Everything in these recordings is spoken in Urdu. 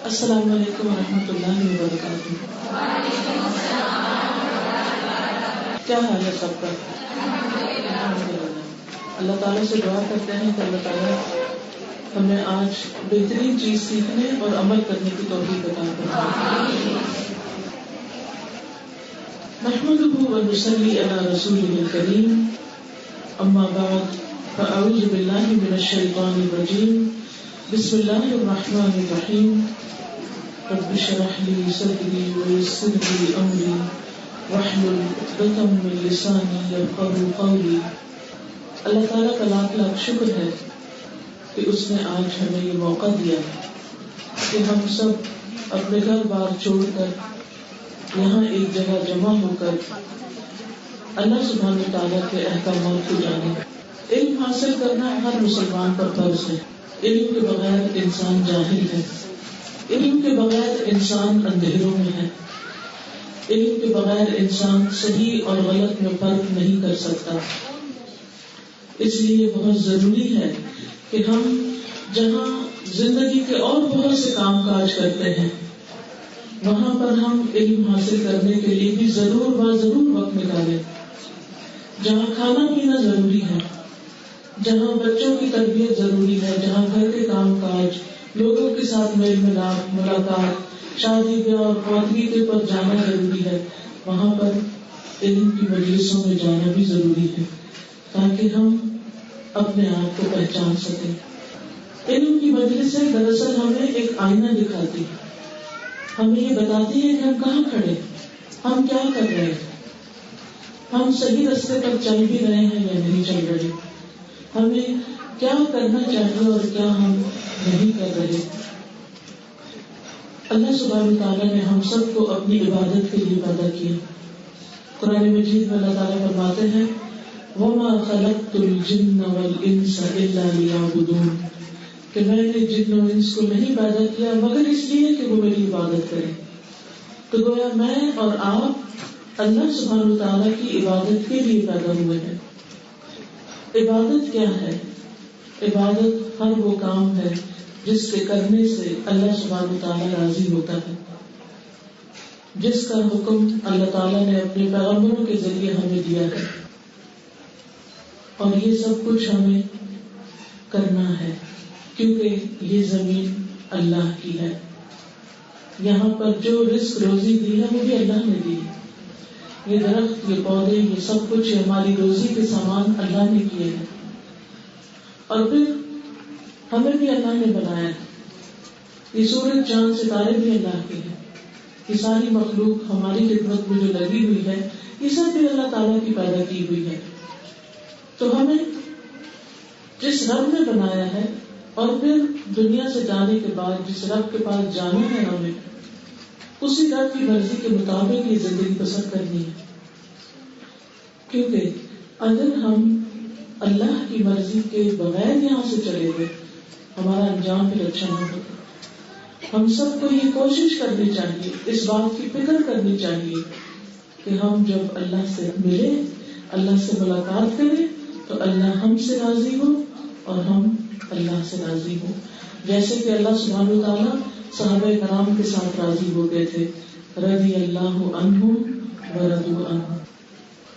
السلام علیکم ورحمۃ اللہ وبرکاتہ. کیا حال ہے سب کا؟ اللہ تعالیٰ سے دعا کرتے ہیں کہ اللہ تعالیٰ ہمیں آج بہترین چیز سیکھنے اور عمل کرنے کی توفیق عطا فرمائے. نحمده ونصلي على رسوله الكريم. اما بعد فاعوذ بالله من الشيطان الرجيم. بسم الله الرحمن الرحيم. رب اشرح لي صدري ويسر لي امري واحلل عقدة من لساني يفقهوا قولي. اللہ تعالیٰ کا لاکھ لاکھ شکر ہے کہ اس نے آج ہمیں یہ موقع دیا کہ ہم سب اپنے گھر بار چھوڑ کر یہاں ایک جگہ جمع ہو کر اللہ سبحانہ تعالیٰ کے احکامات کو جانیں. علم حاصل کرنا ہر مسلمان پر فرض ہے. علم کے بغیر انسان جاہل ہے. علم کے بغیر انسان اندھیروں میں ہے. علم کے بغیر انسان صحیح اور غلط میں فرق نہیں کر سکتا. اس لیے بہت ضروری ہے کہ ہم جہاں زندگی کے اور بہت سے کام کاج کرتے ہیں وہاں پر ہم علم حاصل کرنے کے لیے بھی ضرور وقت نکالیں. جہاں کھانا پینا ضروری ہے، جہاں بچوں کی تربیت ضروری ہے، جہاں گھر کے کام کاج، لوگوں کے ساتھ میل ملاپ، ملاقات، شادی بیاہ اور خواتین کے پر جانا ضروری ہے، وہاں پر علم کی مجلسوں میں جانا بھی ضروری ہے تاکہ ہم اپنے آپ کو پہچان سکیں. علم کی مجلسیں دراصل ہمیں ایک آئینہ دکھاتی ہے. ہمیں یہ بتاتی ہے کہ ہم کہاں کھڑے، ہم کیا کر رہے ہیں، ہم صحیح راستے پر چل بھی رہے ہیں یا نہیں چل رہے، ہمیں کیا کرنا چاہیے اور کیا ہم نہیں کر رہے. اللہ سبحانہ تعالیٰ نے ہم سب کو اپنی عبادت کے لیے پیدا کیا. قرآن مجید میں اللہ تعالیٰ فرماتے ہیں وَمَا خَلَقْتُ الْجِنَّ وَالْإِنسَ إِلَّا لِيَعْبُدُونِ کہ میں نے جن و انس کو نہیں پیدا کیا مگر اس لیے کہ وہ میری عبادت کریں. تو گویا میں اور آپ اللہ سبحانہ تعالیٰ کی عبادت کے لیے پیدا ہوئے ہیں. عبادت کیا ہے؟ عبادت ہر وہ کام ہے جس کے کرنے سے اللہ سبحانہ تعالیٰ راضی ہوتا ہے، جس کا حکم اللہ تعالیٰ نے اپنے پیغمبروں کے ذریعے ہمیں دیا ہے. اور یہ سب کچھ ہمیں کرنا ہے کیونکہ یہ زمین اللہ کی ہے. یہاں پر جو رزق روزی دی ہے وہ بھی اللہ نے دی. یہ درخت، یہ پودے، یہ سب کچھ ہماری روزی کے سامان اللہ نے کیے ہیں. اور پھر ہمیں بھی اللہ نے بنایا ہے. یہ سورج چاند ستارے بھی اللہ کے ہیں. یہ ساری مخلوق ہماری خدمت میں جو لگی ہوئی ہے یہ سب بھی اللہ تعالیٰ کی پیدا کی ہوئی ہے. تو ہمیں جس رب نے بنایا ہے اور پھر دنیا سے جانے کے بعد جس رب کے پاس جانا ہے ہمیں اسی رب کی مرضی کے مطابق یہ زندگی بسر کرنی ہے. کیونکہ اگر ہم اللہ کی مرضی کے بغیر یہاں سے چلے گئے ہمارا انجام پھر اچھا نہ ہوگا. ہم سب کو یہ کوشش کرنی چاہیے، اس بات کی فکر کرنی چاہیے کہ ہم جب اللہ سے ملے، اللہ سے ملاقات کریں تو اللہ ہم سے راضی ہو اور ہم اللہ سے راضی ہو. جیسے کہ اللہ سبحانہ تعالیٰ صحابہ کرام کے ساتھ راضی ہو گئے تھے. رضی اللہ عنہم ورضوا عنہ.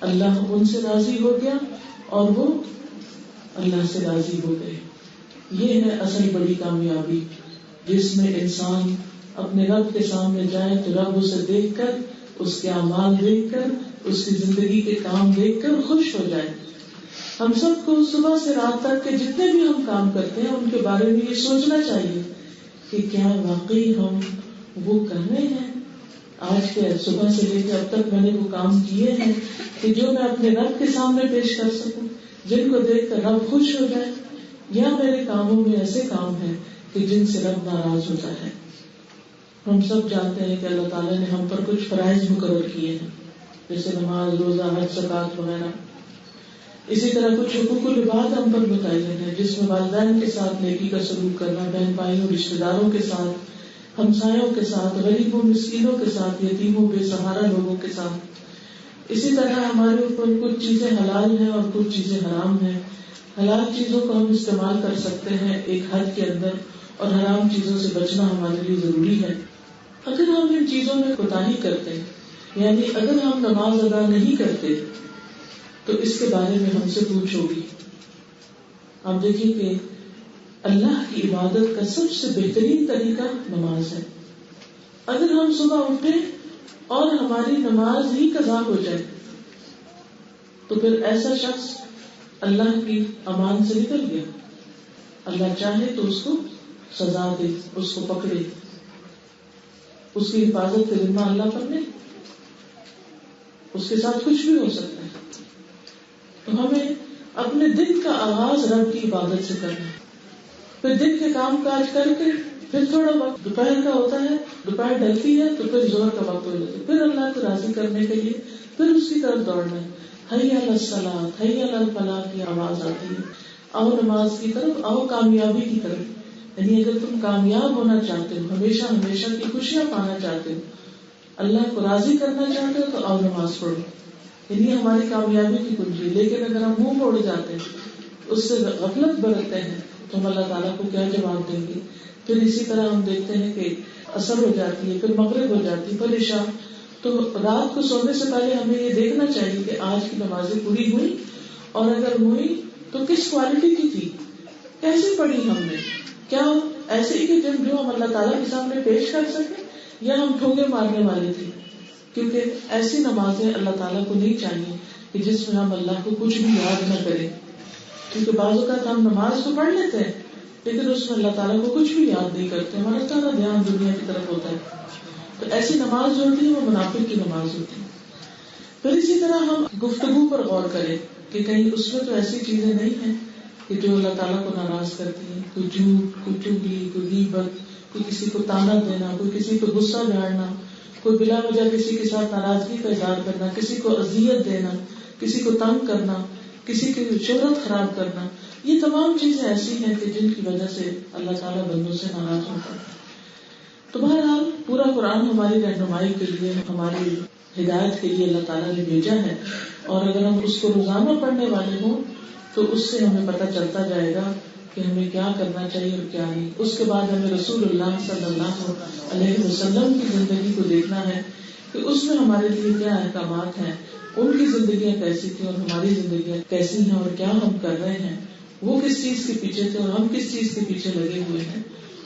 اللہ ان سے راضی ہو گیا اور وہ اللہ سے راضی ہو گئے. یہ ہے اصل بڑی کامیابی جس میں انسان اپنے رب کے سامنے جائے تو رب اسے دیکھ کر، اس کے اعمال دیکھ کر، اس کی زندگی کے کام دیکھ کر خوش ہو جائے. ہم سب کو صبح سے رات تک کے جتنے بھی ہم کام کرتے ہیں ان کے بارے میں یہ سوچنا چاہیے کہ کیا واقعی ہم وہ کر رہے ہیں. آج کے صبح سے لے کے اب تک میں نے وہ کام کیے ہیں کہ جو میں اپنے رب کے سامنے پیش کر سکوں، جن کو دیکھ کر رب خوش ہو جائے، یا میرے کاموں میں ایسے کام ہیں کہ جن سے رب ناراض ہوتا ہے. ہم سب جانتے ہیں کہ اللہ تعالیٰ نے ہم پر کچھ فرائض مقرر کیے ہیں جیسے نماز، روزہ، حج، زکوٰۃ وغیرہ. اسی طرح کچھ حقوق العباد ہم پر متعین ہے جس میں والدین کے ساتھ نیکی کا سلوک کرنا، بہن بھائیوں، رشتے داروں کے ساتھ، ہمسایوں کے ساتھ، غریبوں مسکینوں کے ساتھ، یتیموں بے سہارا لوگوں کے ساتھ. اسی طرح ہمارے اوپر کچھ چیزیں حلال ہیں اور کچھ چیزیں حرام ہیں. حلال چیزوں کو ہم استعمال کر سکتے ہیں ایک حد کے اندر، اور حرام چیزوں سے بچنا ہمارے لیے ضروری ہے. اگر ہم ان چیزوں میں کوتاہی کرتے ہیں، یعنی اگر ہم نماز ادا نہیں کرتے، تو اس کے بارے میں ہم سے پوچھ ہوگی. آپ دیکھیں کہ اللہ کی عبادت کا سب سے بہترین طریقہ نماز ہے. اگر ہم صبح اٹھیں اور ہماری نماز ہی قضا ہو جائے تو پھر ایسا شخص اللہ کی امان سے نکل گیا. اللہ چاہے تو اس کو سزا دے، اس کو پکڑے، اس کی حفاظت کا ذمہ اللہ پر نہیں، اس کے ساتھ کچھ بھی ہو سکتا ہے. تو ہمیں اپنے دن کا آغاز رب کی عبادت سے کرنا ہے. پھر دن کے کام کاج کر کے پھر تھوڑا وقت دوپہر کا ہوتا ہے، دوپہر ڈلتی ہے تو پھر ظہر کا وقت ہو جاتا ہے، پھر اللہ کو راضی کرنے کے لیے پھر اس کی طرف دوڑنا ہے. حی علی الصلاۃ، حی علی الفلاح کی آواز آتی ہے، آؤ نماز کی طرف، آؤ کامیابی کی طرف. یعنی اگر تم کامیاب ہونا چاہتے ہو، ہمیشہ ہمیشہ کی خوشیاں پانا چاہتے ہو، اللہ کو راضی کرنا چاہتے ہو، تو آؤ نماز پڑھو. یعنی ہماری کامیابی کی کنجی. لیکن اگر ہم منہ موڑ جاتے ہیں، اس سے غفلت برتتے ہیں، تو ہم اللہ تعالیٰ کو کیا جواب دیں گے؟ پھر اسی طرح ہم دیکھتے ہیں کہ عصر ہو جاتی ہے، پھر مغرب ہو جاتی ہے، پھر عشاء. تو رات کو سونے سے پہلے ہمیں یہ دیکھنا چاہیے کہ آج کی نمازیں پوری ہوئی، اور اگر ہوئی تو کس کوالٹی کی تھی، کیسے پڑھی ہم نے، کیا ایسے ہی کہ جو ہم اللہ تعالیٰ کے سامنے پیش کر سکیں، یا ہم ٹھوکے مارنے والے تھے. کیونکہ ایسی نمازیں اللہ تعالیٰ کو نہیں چاہیے کہ جس میں ہم اللہ کو کچھ بھی یاد نہ کریں. کیونکہ بعض اوقات ہم نماز تو پڑھ لیتے ہیں لیکن اس میں اللہ تعالیٰ کو کچھ بھی یاد نہیں کرتے، ہمارا سارا دھیان دنیا کی طرف ہوتا ہے. تو ایسی نماز جو ہوتی ہے وہ منافق کی نماز ہوتی ہے. پھر اسی طرح ہم گفتگو پر غور کریں کہ کہیں اس میں تو ایسی چیزیں نہیں ہیں کہ جو اللہ تعالیٰ کو ناراض کرتی ہیں. کوئی جھوٹ، کوئی چگلی، کوئی غیبت، کوئی کسی کو تانا دینا، کوئی کسی کو غصہ جھاڑنا، کوئی بلا وجہ کسی کے ساتھ ناراضگی کا اظہار کرنا، کسی کو اذیت دینا، کسی کو تنگ کرنا، کسی کی شہرت خراب کرنا. یہ تمام چیزیں ایسی ہیں کہ جن کی وجہ سے اللہ تعالیٰ بندوں سے ناراض ہوتا ہے. تو بہرحال پورا قرآن ہماری رہنمائی کے لیے، ہماری ہدایت کے لیے اللہ تعالیٰ نے بھیجا ہے، اور اگر ہم اس کو روزانہ پڑھنے والے ہوں تو اس سے ہمیں پتہ چلتا جائے گا کہ ہمیں کیا کرنا چاہیے اور کیا نہیں. اس کے بعد ہمیں رسول اللہ صلی اللہ علیہ وسلم کی زندگی کو دیکھنا ہے کہ اس میں ہمارے لیے کیا احکامات ہیں، ان کی زندگیاں کیسی تھیں اور ہماری زندگیاں کیسی ہیں، اور کیا ہم کر رہے ہیں. وہ کس چیز کے پیچھے تھے اور ہم کس چیز کے پیچھے لگے ہوئے ہیں.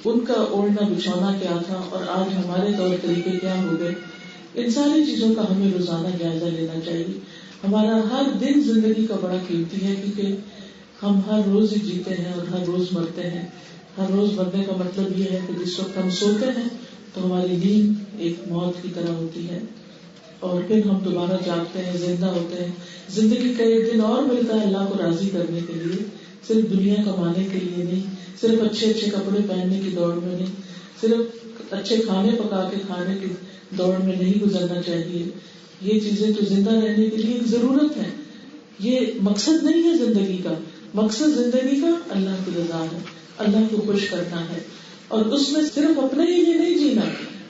ان کا اوڑھنا بچھونا کیا تھا اور آج ہمارے طور طریقے کیا ہو گئے. ان ساری چیزوں کا ہمیں روزانہ جائزہ لینا چاہیے. ہمارا ہر دن زندگی کا بڑا قیمتی ہے، کیونکہ ہم ہر روز ہی جیتے ہیں اور ہر روز مرتے ہیں. ہر روز مرنے کا مطلب یہ ہے کہ جس وقت ہم سوتے ہیں تو ہماری نیند ایک موت کی طرح ہوتی ہے، اور پھر ہم دوبارہ جاگتے ہیں، زندہ ہوتے ہیں. زندگی کا ایک دن اور ملتا ہے اللہ کو راضی کرنے کے لیے، صرف دنیا کمانے کے لیے نہیں، صرف اچھے اچھے کپڑے پہننے کی دوڑ میں نہیں، صرف اچھے کھانے پکا کے کھانے کی دوڑ میں نہیں گزرنا چاہیے. یہ چیزیں تو زندہ رہنے کے لیے ایک ضرورت ہے، یہ مقصد نہیں ہے زندگی کا. مقصد زندگی کا اللہ کی رضا ہے، اللہ کو خوش کرنا ہے، اور اس میں صرف اپنے ہی لیے نہیں جینا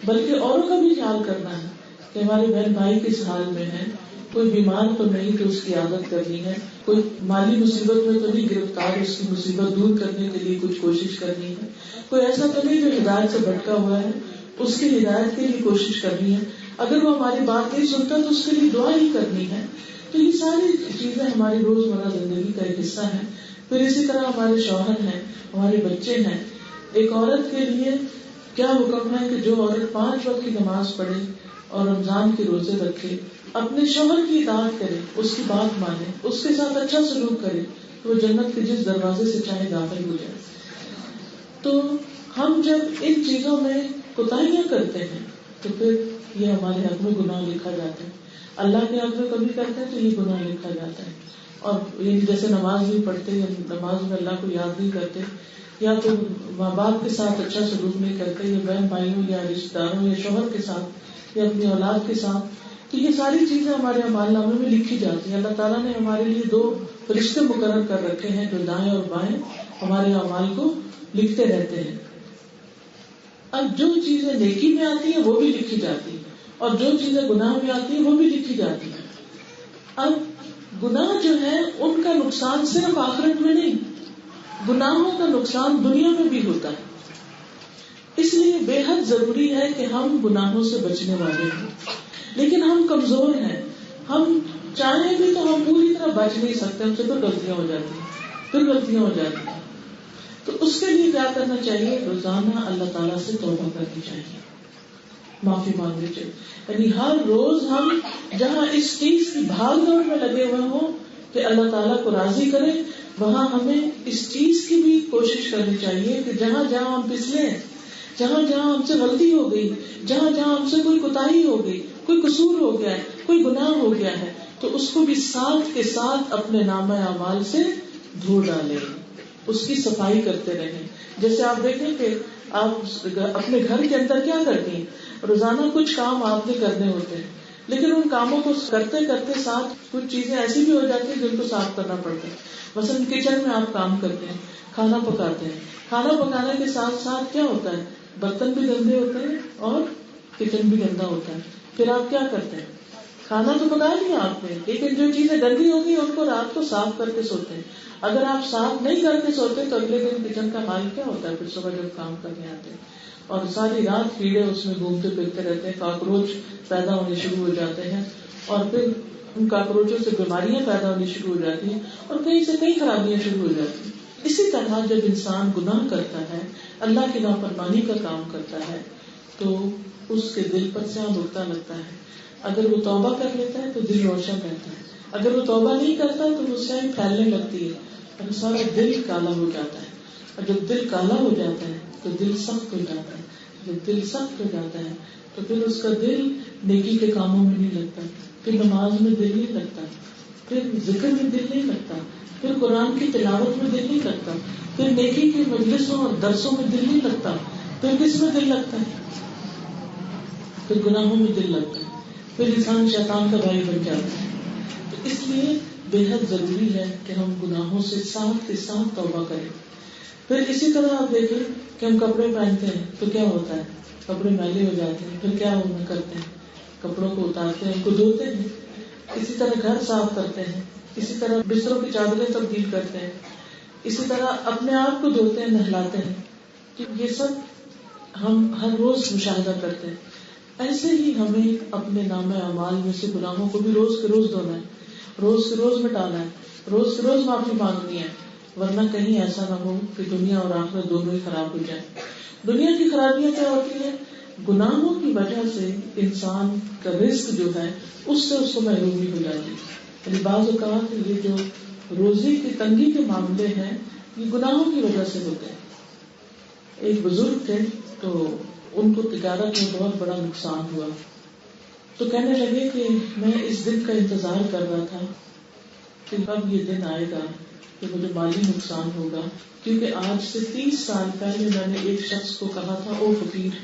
بلکہ اوروں کا بھی خیال کرنا ہے کہ ہمارے بہن بھائی کس حال میں ہیں، کوئی بیمار تو نہیں کہ اس کی عادت کرنی ہے، کوئی مالی مصیبت میں تو نہیں گرفتار اس کی مصیبت دور کرنے کے لیے کچھ کوشش کرنی ہے، کوئی ایسا تو نہیں جو ہدایت سے بھٹکا ہوا ہے اس کی ہدایت کے لیے کوشش کرنی ہے. اگر وہ ہماری بات نہیں سنتا تو اس کے لیے دعا ہی کرنی ہے. تو یہ ساری چیزیں ہماری روزمرہ زندگی کا ایک حصہ ہیں. پھر اسی طرح ہمارے شوہر ہیں، ہمارے بچے ہیں. ایک عورت کے لیے کیا حکم ہے کہ جو عورت 5 وقت کی نماز پڑھے اور رمضان کے روزے رکھے، اپنے شوہر کی اطاعت کرے، اس کی بات مانے، اس کے ساتھ اچھا سلوک کرے، تو وہ جنت کے جس دروازے سے چاہے داخل ہو جائے. تو ہم جب ان چیزوں میں کوتاہیاں کرتے ہیں تو پھر یہ ہمارے حق میں گناہ لکھا جاتا ہے. اللہ کے حق میں کبھی کرتے ہیں تو یہ گناہ لکھا جاتا ہے. اور یہ جیسے نماز نہیں پڑھتے یا نماز میں اللہ کو یاد نہیں کرتے، یا تو ماں باپ کے ساتھ اچھا سلوک نہیں کرتے، یا بہن بھائیوں یا رشتے داروں یا شوہر کے ساتھ یا اپنی اولاد کے ساتھ، تو یہ ساری چیزیں ہمارے اعمال نامے میں لکھی جاتی ہیں. اللہ تعالیٰ نے ہمارے لیے 2 فرشتے مقرر کر رکھے ہیں جو دائیں اور بائیں ہمارے اعمال کو لکھتے رہتے ہیں. اب جو چیزیں نیکی میں آتی ہیں وہ بھی لکھی جاتی ہیں، اور جو چیزیں گناہ میں آتی ہیں وہ بھی لکھی جاتی ہیں. اب گناہ جو ہے ان کا نقصان صرف آخرت میں نہیں، گناہوں کا نقصان دنیا میں بھی ہوتا ہے. اس لیے بے حد ضروری ہے کہ ہم گناہوں سے بچنے والے ہیں، لیکن ہم کمزور ہیں، ہم چاہیں بھی تو ہم پوری طرح بچ نہیں سکتے، ہم سے پھر غلطیاں ہو جاتی ہیں، تو اس کے لیے کیا کرنا چاہیے؟ روزانہ اللہ تعالیٰ سے توبہ کرنی چاہیے، معافی مانگنی چاہیے. یعنی ہر روز ہم جہاں اس چیز کی بھاگ دوڑ میں لگے ہوئے ہوں کہ اللہ تعالیٰ کو راضی کرے، وہاں ہمیں اس چیز کی بھی کوشش کرنی چاہیے کہ جہاں جہاں ہم پھسلے، جہاں جہاں ہم سے غلطی ہو گئی، جہاں جہاں ہم سے کوئی کوتاہی ہو گئی، کوئی قصور ہو گیا ہے، کوئی گناہ ہو گیا ہے، تو اس کو بھی ساتھ کے ساتھ اپنے نامہ اعمال سے دھو ڈالیں، اس کی صفائی کرتے رہیں. جیسے آپ دیکھیں کہ آپ اپنے گھر کے اندر کیا کرتی ہیں، روزانہ کچھ کام آپ نے کرنے ہوتے ہیں، لیکن ان کاموں کو کرتے کرتے ساتھ کچھ چیزیں ایسی بھی ہو جاتی ہیں جن کو صاف کرنا پڑتا ہے. مثلاً کچن میں آپ کام کرتے ہیں، کھانا پکاتے ہیں، کھانا پکانے کے ساتھ ساتھ کیا ہوتا ہے، برتن بھی گندے ہوتے ہیں اور کچن بھی گندا ہوتا ہے. پھر آپ کیا کرتے ہیں، کھانا تو پکا لیا آپ نے، لیکن جو چیزیں گندی ہوگی ان کو رات کو صاف کر کے سوتے ہیں. اگر آپ صاف نہیں کر کے سوتے تو اگلے دن کچن کا حال کیا ہوتا ہے، پھر صبح جب کام کرنے آتے ہیں اور ساری رات کیڑے اس میں گھومتے پھرتے رہتے ہیں، کاکروچ پیدا ہونے شروع ہو جاتے ہیں، اور پھر ان کاکروچوں سے بیماریاں پیدا ہونی شروع ہو جاتی ہیں اور کہیں سے کئی خرابیاں شروع ہو جاتی ہیں. اسی طرح جب انسان گناہ کرتا ہے، اللہ کی نافرمانی کا کام کرتا ہے، تو اس کے دل پر سیاہ اٹھتا لگتا ہے. اگر وہ توبہ کر لیتا ہے تو دل روشن رہتا ہے، اگر وہ توبہ نہیں کرتا تو وہ سیاہ پھیلنے لگتی ہے اور سارا دل کالا ہو جاتا ہے. اور جب دل کالا ہو جاتا ہے تو دل سخت ہو جاتا ہے، جب دل سخت ہو جاتا ہے تو پھر اس کا دل نیکی کے کاموں میں نہیں لگتا، پھر نماز میں دل نہیں لگتا، پھر ذکر میں دل نہیں لگتا، پھر قرآن کی تلاوت میں دل نہیں لگتا، پھر نیکی کے مجلسوں اور درسوں میں دل نہیں لگتا. پھر کس میں دل لگتا ہے؟ پھر گناہوں میں دل لگتا ہے، پھر انسان شیطان کا بھائی بن جاتا ہے. تو اس لیے بے حد ضروری ہے کہ ہم گناہوں سے ساتھ کے ساتھ توبہ کریں. پھر اسی طرح آپ دیکھیں کہ ہم کپڑے پہنتے ہیں تو کیا ہوتا ہے، کپڑے میلے ہو جاتے ہیں، پھر کیا ہم کرتے ہیں، کپڑوں کو اتارتے ہیں، ان کو دھوتے ہیں. اسی طرح گھر صاف کرتے ہیں، اسی طرح بستروں کی چادریں تبدیل کرتے ہیں، اسی طرح اپنے آپ کو دھوتے ہیں، نہلاتے ہیں. یہ سب ہم ہر روز مشاہدہ کرتے ہیں. ایسے ہی ہمیں اپنے نامہ اعمال میں سے گناہوں کو بھی روز کے روز دھونا ہے، روز کے روز مٹانا ہے، روز کے روز معافی مانگنی ہے، ورنہ کہیں ایسا نہ ہو کہ دنیا اور آخرت دونوں ہی خراب ہو جائیں. دنیا کی خرابیاں کیا ہوتی ہیں؟ گناہوں کی وجہ سے انسان کا رزق جو ہے اس سے اس کو محرومی ہو جاتی ہے. یعنی بعض اوقات یہ جو روزی کی تنگی کے معاملے ہیں یہ گناہوں کی وجہ سے ہوتے ہیں. ایک بزرگ تھے تو ان کو تجارت میں بہت بڑا نقصان ہوا، تو کہنے لگے کہ میں اس دن کا انتظار کر رہا تھا کہ کب یہ دن آئے گا کہ مجھے مالی نقصان ہوگا، کیونکہ آج سے 30 سال پہلے میں نے ایک شخص کو کہا تھا او فقیر،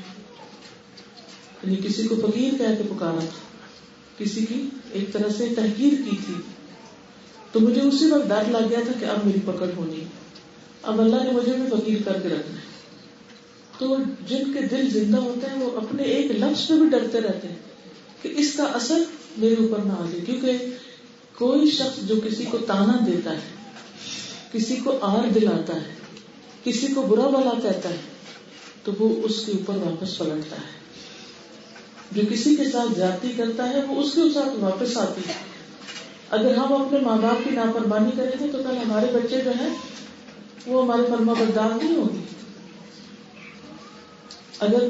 یعنی کسی کو فقیر کہہ کے پکارا تھا، کسی کی ایک طرح سے تحقیر کی تھی. تو مجھے اسی وقت ڈر لگ گیا تھا کہ اب میری پکڑ ہونی، اب اللہ نے مجھے بھی فقیر کر کے رکھنا ہے. تو جن کے دل زندہ ہوتے ہیں وہ اپنے ایک لفظ پہ بھی ڈرتے رہتے ہیں کہ اس کا اثر میرے اوپر نہ آ جائے. کیونکہ کوئی شخص جو کسی کو تانا دیتا ہے، کسی کو آر دلاتا ہے، کسی کو برا بھلا کہتا ہے، تو وہ اس کے اوپر واپس پلٹتا ہے. جو کسی کے ساتھ زیادتی کرتا ہے وہ اس کے ساتھ واپس آتی ہے. اگر ہم اپنے ماں باپ کی نافرمانی کریں گے تو کل ہمارے بچے جو ہیں وہ ہمارے فرما بردار نہیں ہوگی. اگر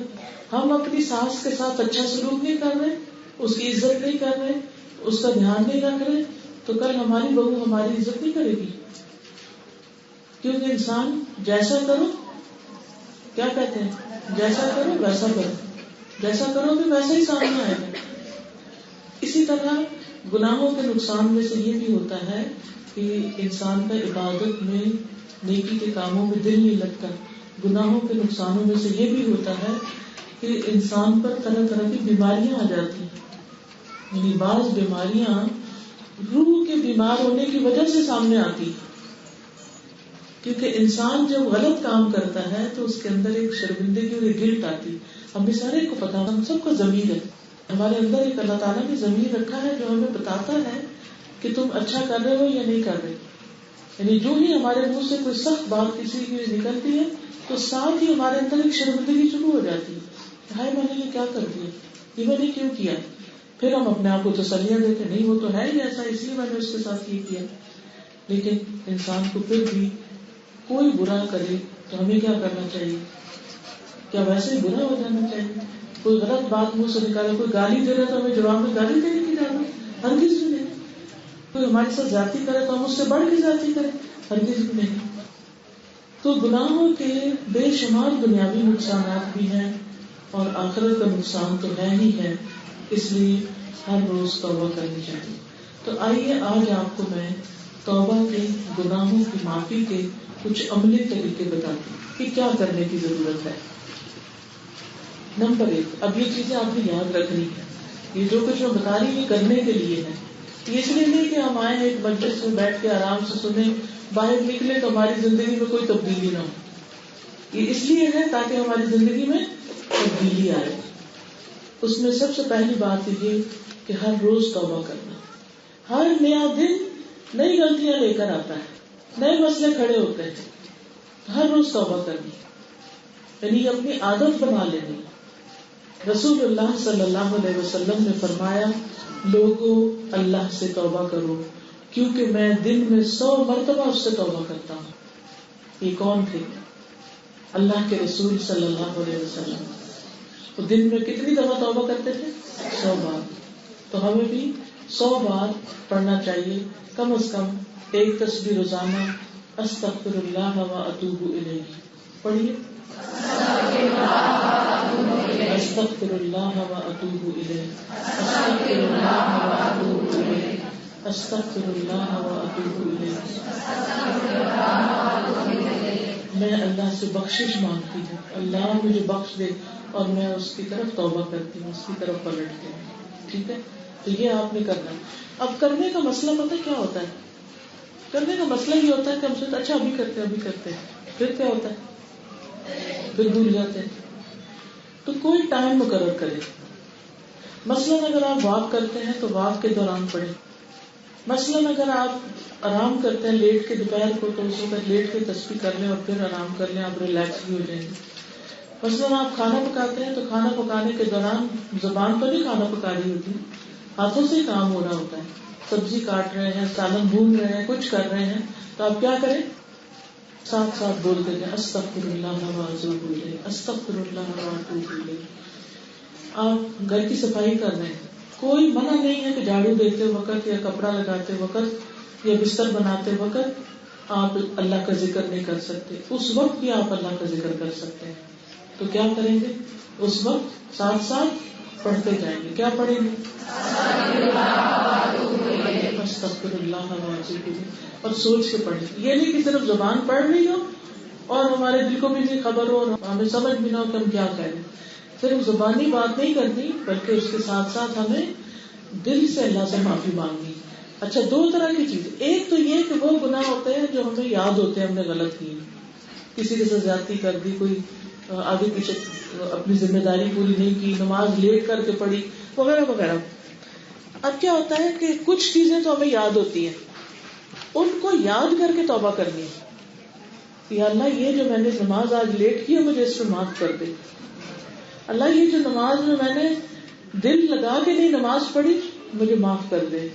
ہم اپنی ساس کے ساتھ اچھا سلوک نہیں کر رہے، اس کی عزت نہیں کر رہے، اس کا دھیان نہیں رکھ رہے، تو کل ہماری بہو ہماری عزت نہیں کرے گی. کیونکہ انسان جیسا کرو، کیا کہتے ہیں، جیسا کرو ویسا کرو، جیسا کرو بھی ویسا ہی سامنے آئے گا. اسی طرح گناہوں کے نقصان میں سے یہ بھی ہوتا ہے کہ انسان کا عبادت میں، نیکی کے کاموں میں دل نہیں لگتا. گناہوں کے نقصانوں میں سے یہ بھی ہوتا ہے کہ انسان پر طرح طرح کی بیماریاں آ جاتی ہیں. یعنی بعض بیماریاں روح کے بیمار ہونے کی وجہ سے سامنے آتی ہیں. کیونکہ انسان جب غلط کام کرتا ہے تو اس کے اندر ایک شرمندگی اور ایک گلٹ آتی. ہمیں سارے کو پتا، ہم سب کو ضمیر ہے، ہمارے اندر ایک اللہ تعالیٰ نے ضمیر رکھا ہے جو ہمیں بتاتا ہے کہ تم اچھا کر رہے ہو یا نہیں کر رہے. یعنی جو ہی ہمارے منہ سے کوئی سخت بات کسی کی نکلتی ہے تو ساتھ ہی ہمارے اندر ایک شرمندگی شروع ہو جاتی ہے، ہائے میں نے یہ کیا کر دیا، یہ میں نے کیوں کیا. پھر ہم اپنے آپ کو تسلیاں دیتے نہیں وہ تو ہے ہی ایسا، اس لیے میں نے اس کے ساتھ یہ کیا. لیکن انسان کو پھر بھی کوئی برا کرے تو ہمیں کیا کرنا چاہیے؟ کیا ویسے ہی برا ہو جانا چاہیے؟ کوئی غلط بات منہ سے نکالے، کوئی گالی دے رہا تو ہمیں جواب میں گالی دینے کی ضرورت ہرگز بھی نہیں. کوئی ہمارے ساتھ زیادتی کرے تو ہم اس سے بڑھ کے زیادتی کریں، ہرگز بھی نہیں. تو گناہوں کے بے شمار دنیاوی نقصانات بھی ہیں اور آخرت کا نقصان تو ہے ہی ہے، اس لیے ہر روز توبہ کرنی چاہیے. تو آئیے آج آپ کو میں توبہ کے، گناہوں کی معافی کے کچھ عملی طریقے بتاتی ہوں کہ کیا کرنے کی ضرورت ہے. نمبر 1، اب یہ چیزیں آپ نے یاد رکھنی ہے. یہ جو کچھ میں بتا رہی ہوں کرنے کے لیے ہے، یہ اس لیے نہیں کہ ہم آئے ایک مجلس میں بیٹھ کے آرام سے سنیں، باہر نکلے تو ہماری زندگی میں کوئی تبدیلی نہ ہو. یہ اس لیے ہے تاکہ ہماری زندگی میں تبدیلی آئے. اس میں سب سے پہلی بات یہ کہ ہر روز توبہ کرنا. ہر نیا دن نئی غلطیاں لے کر آتا ہے، نئے مسئلے کھڑے ہوتے ہیں. ہر روز توبہ کرنی یعنی یہ اپنی عادت بنا لینی. رسول اللہ صلی اللہ علیہ وسلم نے فرمایا، لوگوں اللہ سے توبہ کرو کیونکہ میں دن میں 100 مرتبہ اس سے توبہ کرتا ہوں. یہ کون تھے؟ اللہ کے رسول صلی اللہ علیہ وسلم. وہ دن میں کتنی دفعہ توبہ کرتے تھے؟ 100 بار. تو ہمیں بھی 100 بار پڑھنا چاہیے، کم از کم ایک تسبیح روزانہ، استغفر اللہ و اتوب الیہ. پڑھیے، استغفر اللہ و اتوب الیہ، استغفر اللہ و اتوب الیہ، استغفر اللہ و اتوب الیہ. میں اللہ سے بخشش مانگتی ہوں، اللہ مجھے بخش دے اور میں اس کی طرف توبہ کرتی ہوں، اس کی طرف پلٹتی ہوں. ٹھیک ہے، تو یہ آپ نے کرنا ہے. اب کرنے کا مسئلہ پتہ کیا ہوتا ہے؟ کرنے کا مسئلہ یہ ہوتا ہے کہ ہم سوچتے اچھا ابھی کرتے ہیں، پھر کیا ہوتا ہے؟ پھر بھول جاتے ہیں. تو کوئی ٹائم مقرر کرے. مثلاً اگر آپ واک کرتے ہیں تو واک کے دوران پڑھیں. مثلاً اگر آپ آرام کرتے ہیں لیٹ کے دوپہر کو تو اس وقت لیٹ کے تسبیح کر لیں اور پھر آرام کر لیں، آپ ریلیکس بھی ہو جائیں گے. مثلاً آپ کھانا پکاتے ہیں تو کھانا پکانے کے دوران زبان پر نہیں کھانا پکا رہی ہوتی، ہاتھوں سے کام ہو رہا ہوتا ہے. سبزی کاٹ رہے ہیں، سالن بھون رہے ہیں، کچھ کر رہے ہیں، تو آپ کیا کریں؟ ساتھ ساتھ بولتے ہیں استغفر اللہ و اتوب الیہ، استغفر اللہ و اتوب الیہ. آپ گھر کی صفائی کر رہے ہیں، کوئی منع نہیں ہے کہ جھاڑو دیتے وقت یا کپڑا لگاتے وقت یا بستر بناتے وقت آپ اللہ کا ذکر نہیں کر سکتے. اس وقت بھی آپ اللہ کا ذکر کر سکتے ہیں. تو کیا کریں گے؟ اس وقت ساتھ ساتھ پڑھتے جائیں گے. کیا پڑھیں گے؟ استغفر اللہ و اتوب الیہ. اور سوچ کے پڑھیں. یہ نہیں کہ صرف زبان پڑھ رہی ہو اور ہمارے دل کو بھی نہیں خبر ہو اور ہمیں سمجھ بھی نہ ہو کہ ہم کیا کہہ رہے ہیں. صرف زبانی بات نہیں کرنی بلکہ اس کے ساتھ ساتھ ہمیں دل سے اللہ سے معافی مانگنی. اچھا، 2 طرح کی چیز. ایک تو یہ کہ وہ گناہ ہوتے ہیں جو ہمیں یاد ہوتے ہیں ہم نے غلط کی، کسی کے ساتھ زیادتی کر دی، کوئی آگے پیچھے اپنی ذمہ داری پوری نہیں کی، نماز لیٹ کر کے پڑھی وغیرہ وغیرہ. اب کیا ہوتا ہے کہ کچھ چیزیں تو ہمیں یاد ہوتی ہیں، ان کو یاد کر کے توبہ کرنی ہے. یا اللہ یہ جو میں نے نماز آج لیٹ کی ہے مجھے اس پہ معاف کر دے. اللہ یہ جو نماز میں نے دل لگا کے نہیں نماز پڑھی مجھے معاف کر دے.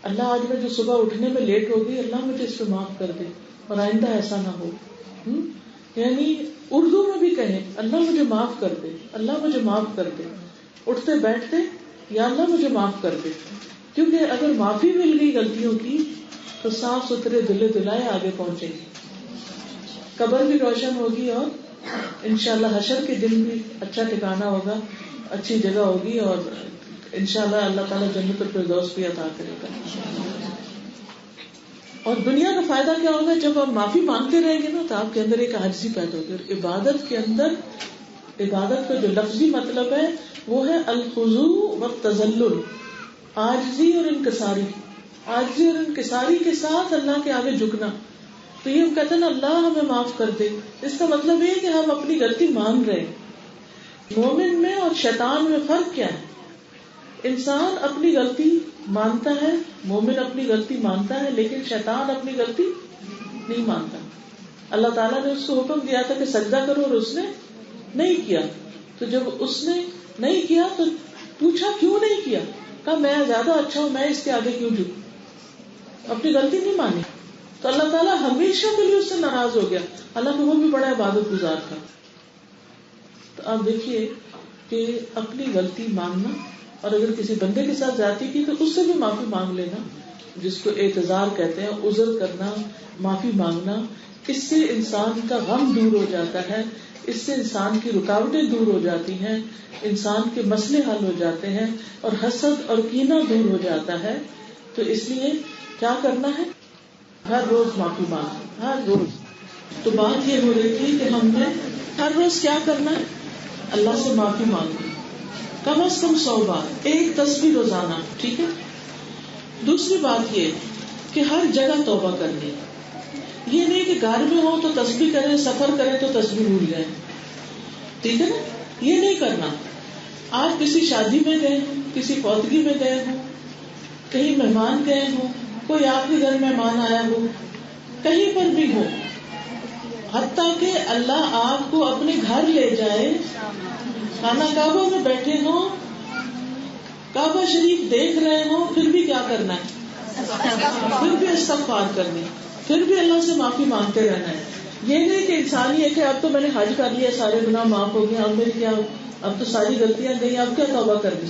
اللہ آج میں جو صبح اٹھنے میں لیٹ ہو گئی اللہ مجھے اس پہ معاف کر دے اور آئندہ ایسا نہ ہو. یعنی اردو میں بھی کہیں اللہ مجھے معاف کر دے، اللہ مجھے معاف کر دے. اٹھتے بیٹھتے یا اللہ مجھے معاف کر دے. کیونکہ اگر معافی مل گئی غلطیوں کی تو صاف ستھرے دلے دلائے آگے پہنچے گی، قبر بھی روشن ہوگی اور انشاءاللہ حشر کے دن بھی اچھا ٹھکانہ ہوگا، اچھی جگہ ہوگی اور انشاءاللہ اللہ تعالیٰ جنت الفردوس بھی عطا کرے گا. اور دنیا کا فائدہ کیا ہوگا؟ جب آپ معافی مانگتے رہیں گے نا تو آپ کے اندر ایک عاجزی پیدا ہوگی. اور عبادت کے اندر، عبادت کا جو لفظی مطلب ہے وہ ہے الخضوع والتذلل، عاجزی اور انکساری. عاجزی اور انکساری کے ساتھ اللہ کے آگے جھکنا. تو یہ ہم کہتے ہیں نا اللہ ہمیں معاف کر دے، اس کا مطلب یہ کہ ہم اپنی غلطی مان رہے ہیں. مومن میں اور شیطان میں فرق کیا ہے؟ انسان اپنی غلطی مانتا ہے، مومن اپنی غلطی مانتا ہے، لیکن شیطان اپنی غلطی نہیں مانتا. اللہ تعالیٰ نے اس کو حکم دیا تھا کہ سجدہ کرو اور اس نے نہیں کیا. تو جب اس نے نہیں کیا تو پوچھا کیوں نہیں کیا؟ کہا میں زیادہ اچھا ہوں، میں اس کے آگے کیوں جھکوں. اپنی غلطی نہیں مانی. تو اللہ تعالیٰ ہمیشہ کے لیے اس سے ناراض ہو گیا، حالانکہ وہ بھی بڑا عبادت گزار تھا. تو آپ دیکھیے کہ اپنی غلطی ماننا، اور اگر کسی بندے کے ساتھ زیادتی کی تو اس سے بھی معافی مانگ لینا، جس کو اعتذار کہتے ہیں، عذر کرنا، معافی مانگنا. اس سے انسان کا غم دور ہو جاتا ہے، اس سے انسان کی رکاوٹیں دور ہو جاتی ہیں، انسان کے مسئلے حل ہو جاتے ہیں، اور حسد اور کینہ دور ہو جاتا ہے. تو اس لیے کیا کرنا ہے؟ ہر روز معافی مانگنا، ہر روز. تو بات یہ ہو رہی تھی کہ ہم نے ہر روز کیا کرنا ہے؟ اللہ سے معافی مانگنی، کم از کم 100 بار، ایک تسبیح روزانہ. ٹھیک ہے. دوسری بات یہ کہ ہر جگہ توبہ کرنی. یہ نہیں کہ گھر میں ہو تو تسبیح کریں، سفر کریں تو تسبیح بھول جائیں. ٹھیک ہے نا؟ یہ نہیں کرنا. آپ کسی شادی میں گئے ہوں، کسی فوتگی میں گئے ہوں، کہیں مہمان گئے ہوں، کوئی آپ کے گھر مہمان آیا ہو، کہیں پر بھی ہو، حتیٰ کہ اللہ آپ کو اپنے گھر لے جائے، خانہ کعبہ میں بیٹھے ہوں، کعبہ شریف دیکھ رہے ہوں، پھر بھی کیا کرنا ہے؟ پھر بھی استغفار کرنی، پھر بھی اللہ سے معافی مانگتے رہنا ہے. یہ نہیں کہ انسانی ہے کہ اب تو میں نے حج کر لیا، سارے گناہ معاف ہو گئے، اب میری کیا، اب تو ساری غلطیاں گئی، اب کیا توبہ کرنی.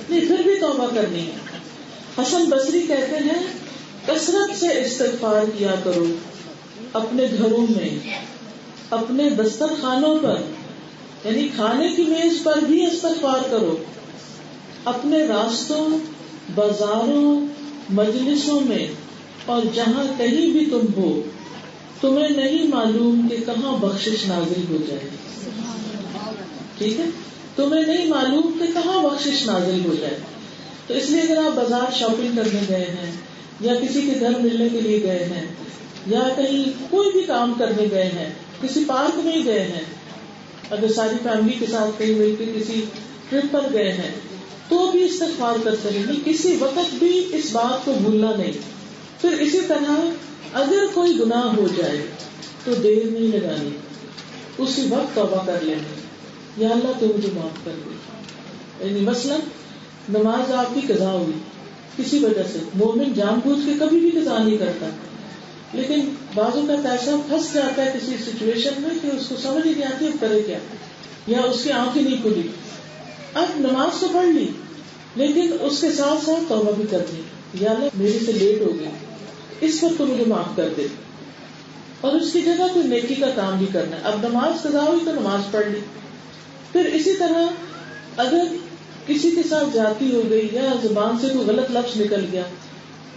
نہیں، پھر بھی توبہ کرنی ہے. حسن بصری کہتے ہیں کثرت سے استغفار کیا کرو، اپنے گھروں میں، اپنے دسترخوانوں پر، یعنی کھانے کی میز پر بھی استغفار کرو، اپنے راستوں، بازاروں، مجلسوں میں، اور جہاں کہیں بھی تم ہو، تمہیں نہیں معلوم کہ کہاں بخشش نازل ہو جائے. ٹھیک ہے، تمہیں نہیں معلوم کہ کہاں بخشش نازل ہو جائے. تو اس لیے اگر آپ بازار شاپنگ کرنے گئے ہیں، یا کسی کے گھر ملنے کے لیے گئے ہیں، یا کہیں کوئی بھی کام کرنے گئے ہیں، کسی پارک میں ہی گئے ہیں، اگر ساری فیملی کے ساتھ کہیں مل کے کسی ٹرپ پر گئے ہیں، تو بھی استغفار کرتے رہیے، کسی وقت بھی اس بات کو بھولنا نہیں. پھر اسی طرح اگر کوئی گناہ ہو جائے تو دیر نہیں لگانی، اسی وقت توبہ کر لینی، یا اللہ تو مجھے معاف کر دے. یعنی مثلا نماز آپ کی قضا ہوئی کسی وجہ سے، مومن جان بوجھ کے کبھی بھی قضا نہیں کرتا، لیکن بعض اوقات ایسا پھنس جاتا ہے کسی سچویشن میں کہ اس کو سمجھ ہی نہیں آتی اب کرے کیا، یا اس کی آنکھ ہی نہیں کھلی. اب نماز تو پڑھ لی، لیکن اس کے ساتھ ساتھ توبہ بھی کرنی، یا اللہ میرے سے لیٹ ہو گئی، اس وقت تو مجھے معاف کر دے، اور اس کی جگہ کوئی نیکی کا کام بھی کرنا ہے. اب نماز قضا ہوئی تو نماز پڑھ لی. پھر اسی طرح اگر کسی کے ساتھ زیادتی ہو گئی یا زبان سے کوئی غلط لفظ نکل گیا،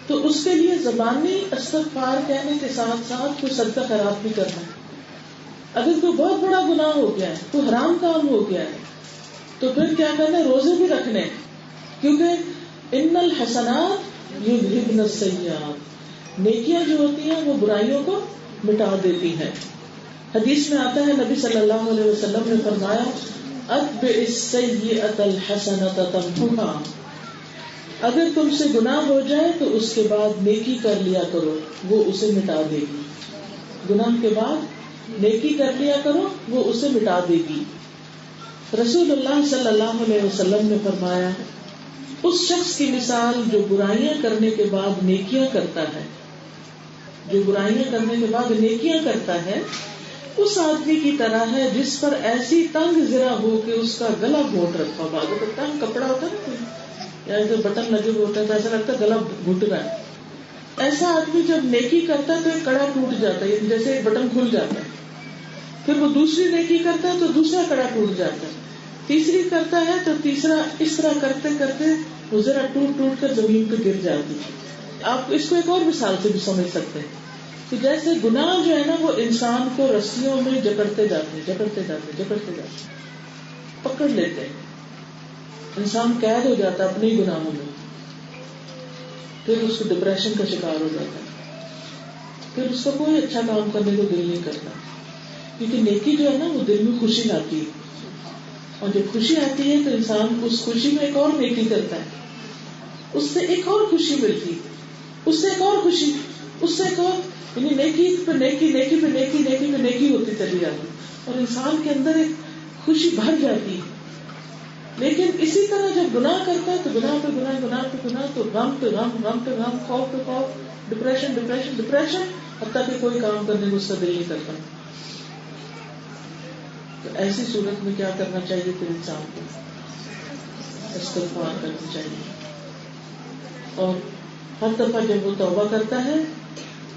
تو اس کے لیے زبانی استغفار کہنے کے ساتھ ساتھ کوئی صدقہ خیرات بھی کرنا ہے. اگر کوئی بہت بڑا گناہ ہو گیا ہے، کوئی حرام کام ہو گیا ہے، تو پھر کیا کرنا ہے؟ روزے بھی رکھنے، کیونکہ ان الحسنات یذہبن السیئات، نیکیاں جو ہوتی ہیں وہ برائیوں کو مٹا دیتی ہیں. حدیث میں آتا ہے نبی صلی اللہ علیہ وسلم نے فرمایا اتبع السیئۃ الحسنۃ تمحها، اگر تم سے گناہ ہو جائے تو اس کے بعد نیکی کر لیا کرو، وہ اسے مٹا دے گی. گناہ کے بعد نیکی کر لیا کرو، وہ اسے مٹا دے گی. رسول اللہ صلی اللہ علیہ وسلم نے فرمایا اس شخص کی مثال جو برائیاں کرنے کے بعد نیکیاں کرتا ہے، جو برائیاں کرنے کے بعد نیکیاں کرتا ہے، اس آدمی کی طرح ہے جس پر ایسی تنگ زرہ ہو کہ اس کا گلا گھونٹ رکھا. بعض اوقات تنگ کپڑا ہوتا ہے نا، یا جو بٹن لگے ہوئے ہوتا ہے تو ایسا لگتا ہے گلا گھٹ رہا ہے. ایسا آدمی جب نیکی کرتا ہے تو ایک کڑا ٹوٹ جاتا ہے، جیسے ایک بٹن کھل جاتا ہے. پھر وہ دوسری نیکی کرتا ہے تو دوسرا کڑا ٹوٹ جاتا ہے، تیسری کرتا ہے تو تیسرا، اس طرح کرتے کرتے وہ ذرا ٹوٹ ٹوٹ کر زمین پہ گر جاتی ہے. آپ اس کو ایک اور مثال سے بھی سمجھ سکتے ہیں کہ جیسے گناہ جو ہے نا وہ انسان کو رسیوں میں جکڑتے جاتے پکڑ لیتے ہیں، انسان قید ہو جاتا ہے اپنے ہی گناہوں میں. پھر اس کو ڈپریشن کا شکار ہو جاتا ہے، پھر اس کو کوئی اچھا کام کرنے کو دل نہیں کرتا، کیونکہ نیکی جو ہے نا وہ دل میں خوشی لاتی ہے، اور جب خوشی آتی ہے تو انسان اس خوشی میں ایک اور نیکی کرتا ہے. اس سے ایک اور خوشی ملتی، اس سے ایک اور خوشی، اس سے ایک اور، یعنی نیکی پہ نیکی، نیکی پہ نیکی، نیکی پہ نیکی ہوتی چلی جاتی اور انسان کے اندر ایک خوشی بھر جاتی ہے. لیکن اسی طرح جب گناہ کرتا ہے تو گناہ پہ گناہ، گناہ پہ گناہ، تو غم پہ غم، غم پہ غم، خوف پہ خوف، ڈپریشن ڈپریشن ڈپریشن، حتیٰ کہ کوئی کام کرنے کو اس کا دل نہیں کرتا. تو ایسی صورت میں کیا کرنا چاہیے پھر انسان کو؟ استغفار کرنی چاہیے. اور ہر دفعہ جب وہ توبہ کرتا ہے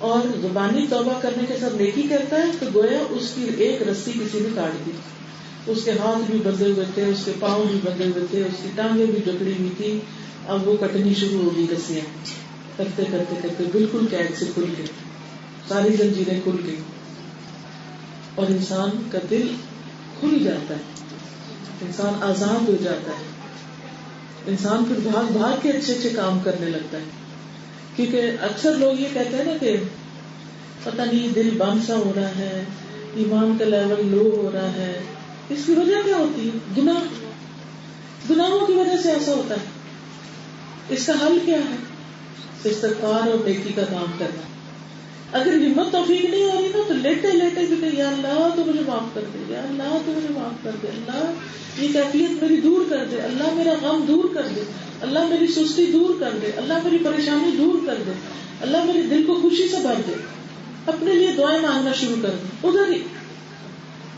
اور زبانی توبہ کرنے کے ساتھ نیکی کرتا ہے تو گویا اس کی ایک رسی کسی نے کاٹ دی. اس کے ہاتھ بھی بندھے ہوئے تھے، اس کے پاؤں بھی بندھے ہوئے تھے، اس کی ٹانگیں بھی جکڑی ہوئی تھی. اب وہ کٹنی شروع ہو گئی رسیاں، کرتے کرتے کرتے بالکل قید سے کھل گئی، ساری زنجیریں کھل گئی اور انسان کا دل کھل جاتا ہے، انسان آزاد ہو جاتا ہے. انسان پھر بھاگ بھاگ کے اچھے اچھے کام کرنے لگتا ہے. کیونکہ اکثر لوگ یہ کہتے ہیں نا کہ پتہ نہیں دل بند سا ہو رہا ہے، ایمان کا لیول لو ہو رہا ہے. اس کی وجہ کیا ہوتی ہے؟ گناہ، گناہوں کی وجہ سے ایسا ہوتا ہے. اس کا حل کیا ہے؟ استغفار اور نیکی کا کام کرنا. اگر ہمت توفیق نہیں ہو رہی نا تو لیٹے لیٹے بھی کہ یا اللہ تو مجھے معاف کر دے، یا اللہ تو مجھے معاف کر دے، اللہ یہ کیفیت میری دور کر دے، اللہ میرا غم دور کر دے، اللہ میری سستی دور کر دے، اللہ میری پریشانی دور کر دے، اللہ میرے دل کو خوشی سے بھر دے. اپنے لیے دعائیں مانگنا شروع کر دیں. ادھر ہی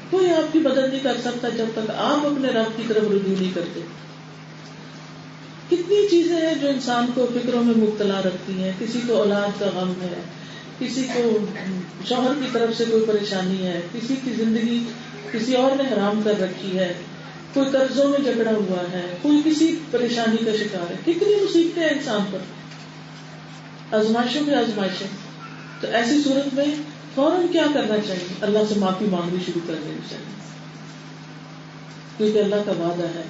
کوئی آپ کی مدد نہیں کر سکتا جب تک آپ اپنے رب کی طرف رجوع نہیں کرتے. کتنی چیزیں ہیں جو انسان کو فکروں میں مبتلا رکھتی ہیں. کسی کو اولاد کا غم ہے، کسی کو شوہر کی طرف سے کوئی پریشانی ہے، کسی کی زندگی کسی اور نے حرام کر رکھی ہے، کوئی قرضوں میں جکڑا ہوا ہے، کوئی کسی پریشانی کا شکار ہے. کتنی مصیبتیں ہیں انسان پر، آزمائشوں پہ آزمائشیں. تو ایسی صورت میں فوراً کیا کرنا چاہیے؟ اللہ سے معافی مانگنی شروع کر دینی چاہیے. کیونکہ اللہ کا وعدہ ہے،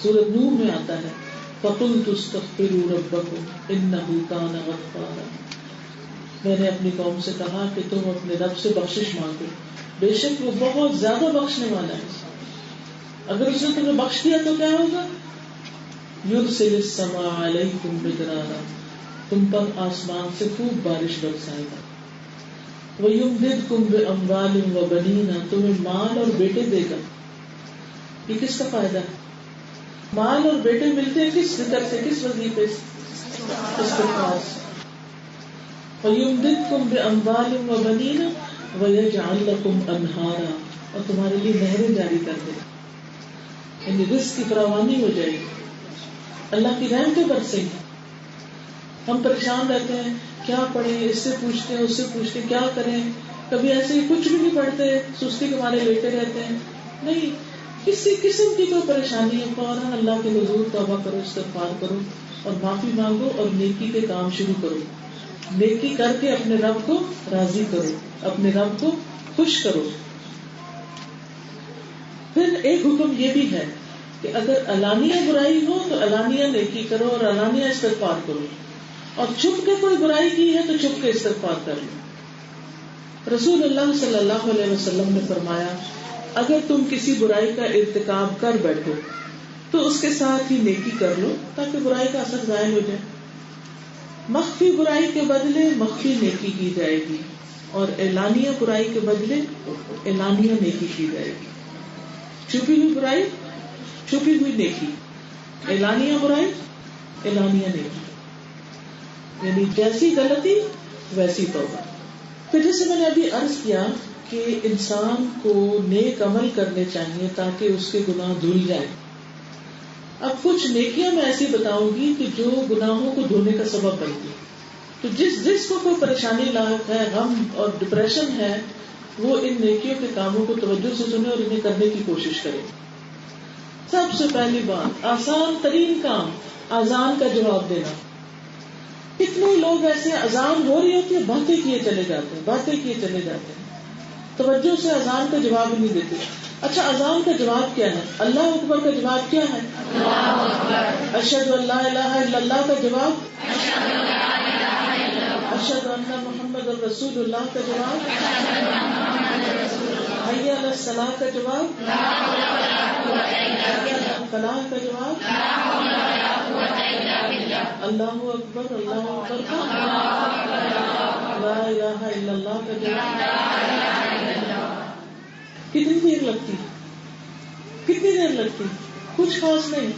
سورۃ نور میں آتا ہے فَقُلْتُ اسْتَغْفِرُوا رَبَّكُمْ إِنَّهُ كَانَ غَفَّارًا. میں نے اپنی قوم سے کہا کہ تم اپنے رب سے بخشش مانگو، بے شک وہ بہت زیادہ بخشنے والا ہے. اگر اس نے تمہیں بخش دیا تو کیا ہوگا؟ يُرْسِلِ السَّمَاءَ عَلَيْكُمْ مِدْرَارًا، تم پر آسمان سے خوب بارش برسائے گا. وَيُمْدِدْكُمْ بِأَمْوَالٍ وَبَنِينَ، تمہیں مال اور بیٹے دے گا. یہ کس کا فائدہ ہے؟ مال اور بیٹے ملتے ہیں کس ذکر سے، کس وظیفے سے؟ استغفار سے. وَيُمْدِدْكُمْ بِأَمْوَالٍ وَبَنِينَ وَيَجْعَلْ لَكُمْ أَنْهَارًا، اور تمہارے لیے نہریں جاری کر دے، یعنی رزق کی فراوانی ہو جائے گی، اللہ کی رحمتیں برسیں گی. ہم پریشان رہتے ہیں، کیا پڑھیں، اس سے پوچھتے ہیں، اس سے پوچھتے ہیں، کیا کریں. کبھی ایسے ہی کچھ بھی نہیں پڑھتے، سستی کے مارے لیٹے رہتے ہیں. نہیں، کسی قسم کی کوئی پریشانی ہے فوراً اللہ کے حضور توبہ کرو، استغفار کرو اور معافی مانگو اور نیکی کے کام شروع کرو. نیکی کر کے اپنے رب کو راضی کرو، اپنے رب کو خوش کرو. پھر ایک حکم یہ بھی ہے کہ اگر علانیہ برائی ہو تو علانیہ نیکی کرو اور علانیہ استغفار کرو، اور چھپ کے کوئی برائی کی ہے تو چھپ کے استغفار کر لو. رسول اللہ صلی اللہ علیہ وسلم نے فرمایا اگر تم کسی برائی کا ارتکاب کر بیٹھو تو اس کے ساتھ ہی نیکی کر لو تاکہ برائی کا اثر ظاہر ہو جائے. مخفی برائی کے بدلے مخفی نیکی کی جائے گی اور اعلانیہ برائی کے بدلے اعلانیہ نیکی کی جائے گی. چھپی ہوئی برائی چھپی ہوئی نیکی، اعلانیہ برائی اعلانیہ نیکی، یعنی جیسی غلطی ویسی توبہ. پھر جیسے میں نے ابھی عرض کیا کہ انسان کو نیک عمل کرنے چاہیے تاکہ اس کے گناہ دھل جائے. اب کچھ نیکیاں میں ایسی بتاؤں گی کہ جو گناہوں کو دھونے کا سبب بنتی. تو جس کو کوئی پریشانی لاحق ہے، غم اور ڈپریشن ہے، وہ ان نیکیوں کے کاموں کو توجہ سے سنے اور انہیں کرنے کی کوشش کرے. سب سے پہلی بات، آسان ترین کام، اذان کا جواب دینا. کتنے لوگ ایسے اذان ہو رہی ہوتی ہے باتیں کیے چلے جاتے ہیں، توجہ سے اذان کا جواب ہی نہیں دیتے. اچھا اذان کا جواب کیا ہے؟ اللہ اکبر کا جواب کیا ہے؟ اشہد ان لا الہ الا اللہ کا جواب، اشہد ان محمد رسول اللہ کا جواب، حی علی الصلاۃ کا جواب، فلاح کا جواب اللہ اکبر اللہ اکبر کا لا الہ الا اللہ کا جواب کتنی دیر لگتی کچھ خاص نہیں،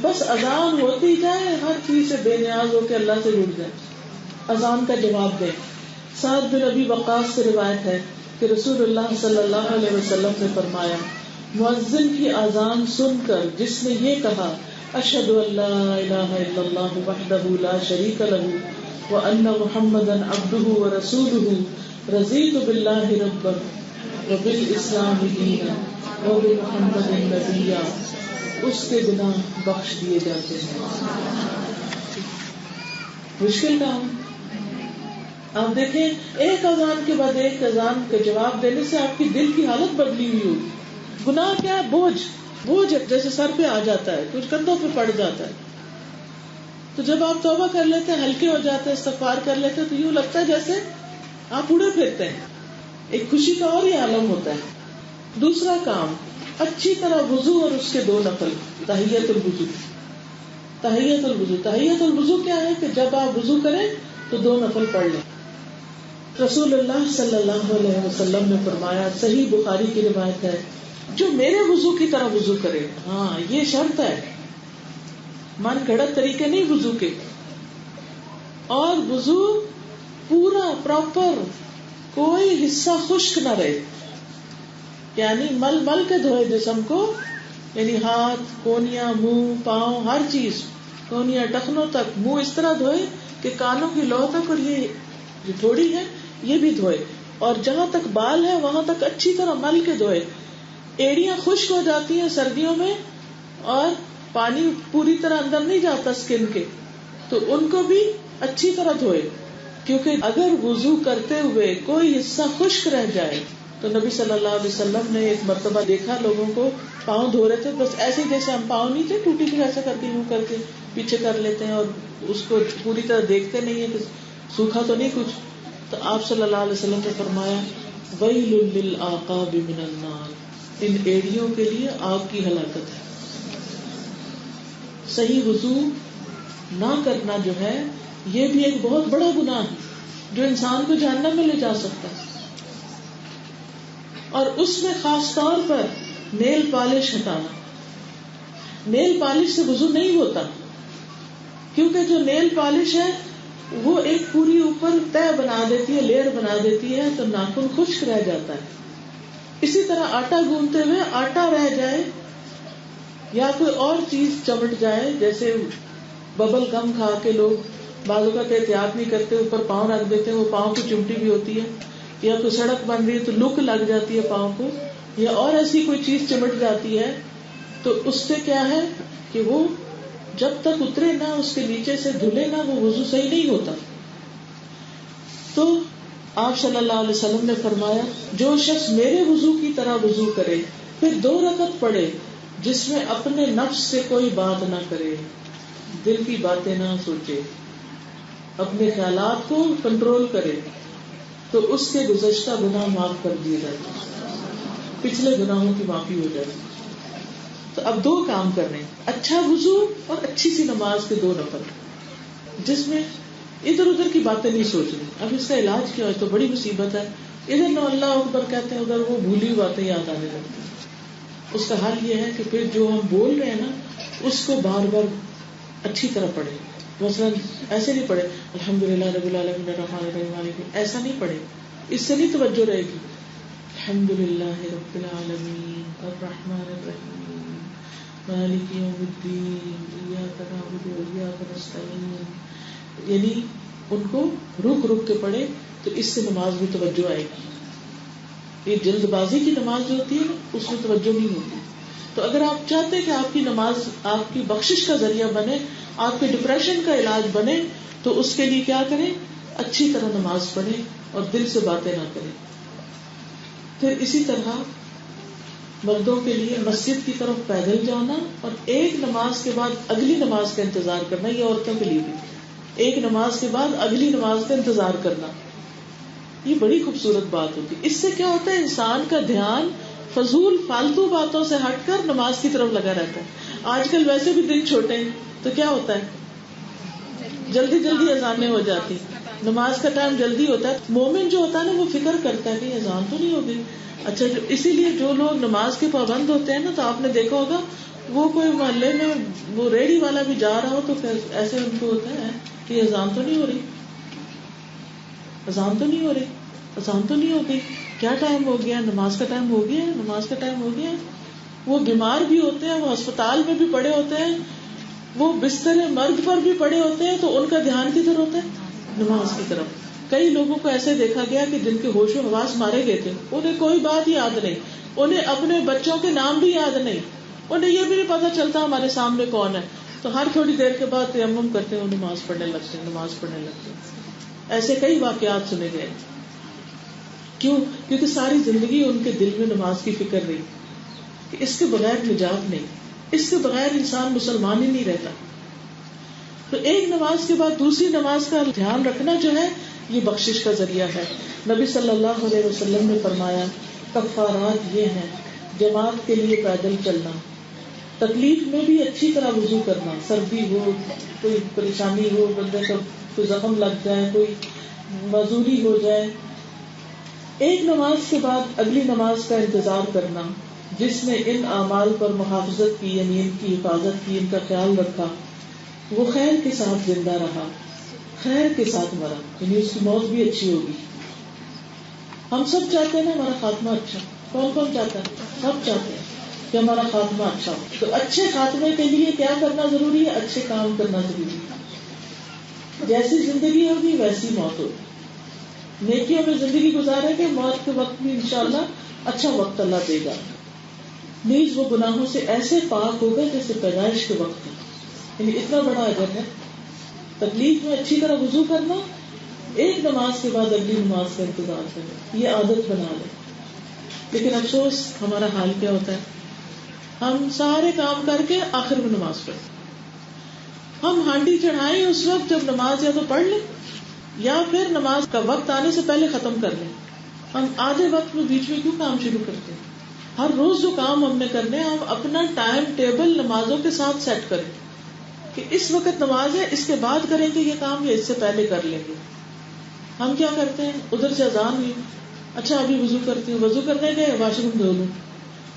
بس اذان ہوتی جائے ہر چیز سے بے نیاز ہو کے اللہ سے جڑ جائے، اذان کا جواب دے. سعد بن ابی وقاص سے روایت ہے کہ رسول اللہ صلی اللہ علیہ وسلم نے فرمایا مؤذن کی اذان سن کر جس نے یہ کہا اشہد ان لا الہ الا اللہ وحدہ لا شریک لہ وان محمدا عبدہ ورسولہ رضیت باللہ ربا وبالاسلام دینا وبمحمد نبیا، اس کے گناہ بخش دیے جاتے ہیں. مشکل کام. آپ دیکھیں ایک اذان کے بعد ایک اذان کا جواب دینے سے آپ کی دل کی حالت بدلی ہوئی ہوگی. گناہ کیا ہے؟ بوجھ جیسے سر پہ آ جاتا ہے، کچھ کندھوں پہ پڑ جاتا ہے. تو جب آپ توبہ کر لیتے ہیں، ہلکے ہو جاتے ہیں، استغفار کر لیتے ہیں، تو یوں لگتا ہے جیسے آپ اڑے پھرتے ہیں. ایک خوشی کا اور ہی عالم ہوتا ہے. دوسرا کام، اچھی طرح وضو اور اس کے 2 نفل. تحیۃ الوضو. تحیۃ الوضو کیا ہے کہ جب آپ وضو کریں تو 2 نفل پڑھ لیں. رسول اللہ صلی اللہ علیہ وسلم نے فرمایا، صحیح بخاری کی روایت ہے، جو میرے وضو کی طرح وضو کرے. ہاں یہ شرط ہے، من گھڑت طریقے نہیں وضو کے، اور وضو پورا پراپر، کوئی حصہ خشک نہ رہے، یعنی مل کے دھوئے جسم کو، یعنی ہاتھ، کونیاں، منہ، پاؤں، ہر چیز، کونیاں ٹخنوں تک، منہ اس طرح دھوئے کہ کانوں کی لو تک، اور یہ جو تھوڑی ہے یہ بھی دھوئے، اور جہاں تک بال ہے وہاں تک اچھی طرح مل کے دھوئے. ایڑیاں خشک ہو جاتی ہیں سردیوں میں اور پانی پوری طرح اندر نہیں جاتا سکن کے، تو ان کو بھی اچھی طرح دھوئے، کیونکہ اگر وضو کرتے ہوئے کوئی حصہ خشک رہ جائے تو نبی صلی اللہ علیہ وسلم نے ایک مرتبہ دیکھا لوگوں کو پاؤں دھو رہے تھے، بس ایسے جیسے ہم پاؤں نہیں تھے ٹوٹی کو ایسا کر کے یوں کر کے پیچھے کر لیتے ہیں اور اس کو پوری طرح دیکھتے نہیں ہیں کہ سوکھا تو نہیں کچھ. تو آپ صلی اللہ علیہ وسلم نے فرمایا ویل للعقاب من النار، ان ایڑیوں کے لیے آگ کی ہلاکت ہے. صحیح وضو نہ کرنا جو ہے یہ بھی ایک بہت بڑا گناہ ہے جو انسان کو جہنم میں لے جا سکتا ہے. اور اس میں خاص طور پر نیل پالش ہٹانا. نیل پالش سے وضو نہیں ہوتا، کیونکہ جو نیل پالش ہے وہ ایک پوری اوپر تہ بنا دیتی ہے، لیئر بنا دیتی ہے، تو ناخن خشک رہ جاتا ہے. اسی طرح آٹا گوندتے ہوئے آٹا رہ جائے یا کوئی اور چیز چمٹ جائے، جیسے ببل گم کھا کے لوگ بعض اوقات احتیاط نہیں کرتے، اوپر پاؤں رکھ دیتے ہیں، وہ پاؤں کی چمٹی بھی ہوتی ہے، یا کوئی سڑک بن رہی ہے تو لک لگ جاتی ہے پاؤں کو، یا اور ایسی کوئی چیز چمٹ جاتی ہے، تو اس سے کیا ہے کہ وہ جب تک اترے نہ، اس کے نیچے سے دھلے نہ، وہ وضو صحیح نہیں ہوتا. تو آپ صلی اللہ علیہ وسلم نے فرمایا جو شخص میرے وضو کی طرح وضو کرے پھر 2 رکعت پڑھے جس میں اپنے نفس سے کوئی بات نہ کرے، دل کی باتیں نہ سوچے، اپنے خیالات کو کنٹرول کرے، تو اس کے گزشتہ گناہ معاف کر دیے جاتے ہیں، پچھلے گناہوں کی معافی ہو جاتی. تو اب 2 کام کرنے، اچھا وضو اور اچھی سی نماز کے 2 نفل، جس میں ادھر ادھر کی باتیں نہیں سوچنی. اب اس کا علاج کیا ہے؟ تو بڑی مصیبت ہے، ادھر نہ اللہ اکبر کہتے ہیں، ادھر وہ بھولی باتیں یاد آنے لگتی ہیں. اس کا حل یہ ہے کہ پھر جو ہم بول رہے ہیں نا اس کو بار بار اچھی طرح پڑھے. مثلا ایسے نہیں پڑھے الحمدللہ رب العالمین الرحمن الرحیم مالک، ایسا نہیں پڑھے، اس سے نہیں توجہ رہے گی. الحمدللہ رب العالمین الرحمن الرحیم مالک یوم الدین ایاک نعبد و ایاک نستعین، یعنی ان کو رک رک کے پڑھے تو اس سے نماز میں توجہ آئے گی. یہ جلد بازی کی نماز جو ہوتی ہے اس میں توجہ نہیں ہوتی. تو اگر آپ چاہتے کہ آپ کی نماز آپ کی بخشش کا ذریعہ بنے، آپ کے ڈپریشن کا علاج بنے، تو اس کے لیے کیا کریں؟ اچھی طرح نماز پڑھیں اور دل سے باتیں نہ کریں. پھر اسی طرح مردوں کے لیے مسجد کی طرف پیدل جانا اور ایک نماز کے بعد اگلی نماز کا انتظار کرنا. یہ عورتوں کے لیے بھی ایک نماز کے بعد اگلی نماز کا انتظار کرنا، یہ بڑی خوبصورت بات ہوتی. اس سے کیا ہوتا ہے؟ انسان کا دھیان فضول فالتو باتوں سے ہٹ کر نماز کی طرف لگا رہتا ہے. آج کل ویسے بھی دن چھوٹے ہیں تو کیا ہوتا ہے جلدی جلدی اذانیں ہو جاتی, نماز کا ٹائم جلدی ہوتا ہے. مومن جو ہوتا ہے نا وہ فکر کرتا ہے کہ اذان تو نہیں ہوگی. اچھا اسی لیے جو لوگ نماز کے پابند ہوتے ہیں نا تو آپ نے دیکھا ہوگا وہ کوئی محلے میں وہ ریڑی والا بھی جا رہا ہو تو ایسے ان کو ہوتا ہے کہ اذان تو نہیں ہو رہی, اذان تو نہیں ہو رہی, اذان تو نہیں ہوگی, کیا ٹائم ہو گیا, نماز کا ٹائم ہو گیا, نماز کا ٹائم ہو گیا. وہ بیمار بھی ہوتے ہیں, وہ اسپتال میں بھی پڑے ہوتے ہیں, وہ بستر مرگ پر بھی پڑے ہوتے ہیں, تو ان کا دھیان کدھر ہوتا ہے؟ نماز کی طرف. کئی لوگوں کو ایسے دیکھا گیا کہ جن کے ہوش و حواس مارے گئے تھے, انہیں کوئی بات یاد نہیں, انہیں اپنے بچوں کے نام بھی یاد نہیں, انہیں یہ بھی نہیں پتا چلتا ہمارے سامنے کون ہے, تو ہر تھوڑی دیر کے بعد تیمم کرتے ہیں, وہ نماز پڑھنے لگتے ہیں, نماز پڑھنے لگتے ہیں. ایسے کئی واقعات سنے گئے. کیوں؟ کیونکہ ساری زندگی ان کے دل میں نماز کی فکر رہی کہ اس کے بغیر نجات نہیں, اس کے بغیر انسان مسلمان ہی نہیں رہتا. تو ایک نماز کے بعد دوسری نماز کا دھیان رکھنا جو ہے یہ بخشش کا ذریعہ ہے. نبی صلی اللہ علیہ وسلم نے فرمایا کفارات یہ ہیں, جماعت کے لیے پیدل چلنا, تکلیف میں بھی اچھی طرح وضو کرنا, سردی ہو, کوئی پریشانی ہو, بندے کا کوئی زخم لگ جائے, کوئی معذوری ہو جائے, ایک نماز کے بعد اگلی نماز کا انتظار کرنا. جس نے ان اعمال پر محافظت کی یعنی ان کی حفاظت کی, ان کا خیال رکھا, وہ خیر کے ساتھ زندہ رہا, خیر کے ساتھ مرا, یعنی اس کی موت بھی اچھی ہوگی. ہم سب چاہتے ہیں نا ہمارا خاتمہ اچھا, کون کون چاہتا ہے؟ سب چاہتے ہیں کہ ہمارا خاتمہ اچھا ہو. تو اچھے خاتمے کے لیے کیا کرنا ضروری ہے؟ اچھے کام کرنا ضروری ہے. جیسی زندگی ہوگی ویسی موت ہوگی. نیکیوں میں زندگی گزاریں گے, موت کے وقت بھی انشاءاللہ اچھا وقت اللہ دے گا. نیز وہ گناہوں سے ایسے پاک ہوگا جیسے پیدائش کے وقت ہے, یعنی اتنا بڑا اجر ہے. تکلیف میں اچھی طرح وضو کرنا, ایک نماز کے بعد اگلی نماز کا انتظار کرنا, یہ عادت بنا لیں. لیکن افسوس ہمارا حال کیا ہوتا ہے, ہم سارے کام کر کے آخر میں نماز پڑھتے. ہم ہانڈی چڑھائیں اس وقت جب نماز یا تو پڑھ لیں یا پھر نماز کا وقت آنے سے پہلے ختم کر لیں. ہم آدھے وقت میں بیچ میں کیوں کام شروع کرتے ہیں؟ ہر روز جو کام ہم نے کرنے, ہم اپنا ٹائم ٹیبل نمازوں کے ساتھ سیٹ کریں کہ اس وقت نماز ہے, اس کے بعد کریں گے یہ کام یا اس سے پہلے کر لیں گے. ہم کیا کرتے ہیں, ادھر سے اذان ہوئی, اچھا ابھی وضو کرتی ہوں, وضو کرنے گئے واش روم دھو لوں,